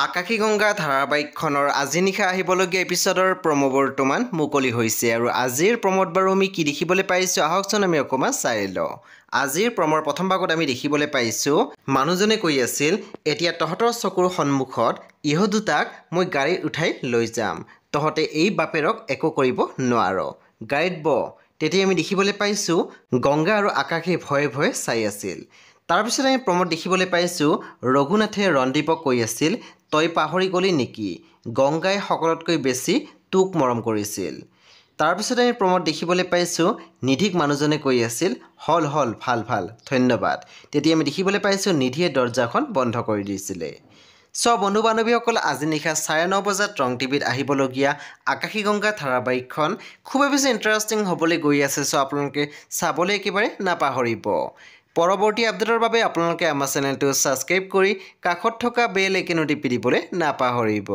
আকাশী গংগা ধাৰাবাহিকখনৰ আজি নিশা আহিবলগীয়া এপিছডৰ প্ৰমো বৰ্তমান মুকলি হৈছে আৰু আজিৰ প্ৰমোত বাৰু আমি কি দেখিবলৈ পাইছোঁ আহকচোন আমি অকণমান চাই লওঁ। আজিৰ প্ৰমৰ প্ৰথম ভাগত আমি দেখিবলৈ পাইছোঁ মানুহজনে কৈ আছিল এতিয়া তহঁতৰ চকুৰ সন্মুখত ইহ দুটাক মই গাড়ীত উঠাই লৈ যাম, তহঁতে এই বাপেৰক একো কৰিব নোৱাৰ, গাড়ীত ব। তেতিয়া আমি দেখিবলৈ পাইছোঁ গংগা আৰু আকাশে ভয়ে ভয়ে চাই আছিল। তাৰপিছত আমি প্ৰমোদ দেখিবলৈ পাইছোঁ ৰঘুনাথে ৰণদীপক কৈ আছিল তই পাহৰি গ'লি নেকি, গংগাই সকলোতকৈ বেছি তোক মৰম কৰিছিল। তাৰপিছত আমি প্ৰমোদ দেখিবলৈ পাইছোঁ নিধিক মানুহজনে কৈ আছিল হল হল ভাল ভাল ধন্যবাদ। তেতিয়া আমি দেখিবলৈ পাইছোঁ নিধিয়ে দৰ্জাখন বন্ধ কৰি দিছিলে। বন্ধু বান্ধৱীসকল আজি নিশা 9:30 বজাত ৰং টিভিত আহিবলগীয়া আকাশী গংগা ধাৰাবাহিকখন খুবেই বেছি ইণ্টাৰেষ্টিং হ'বলৈ গৈ আছে। আপোনালোকে চাবলৈ একেবাৰে নাপাহৰিব। পৰৱৰ্তী আপডেটৰ বাবে আপোনালোকে আমাৰ চেনেলটো ছাবস্ক্ৰাইব কৰি কাষত থকা বেল আইকনটো টিপি দিবলৈ নাপাহৰিব।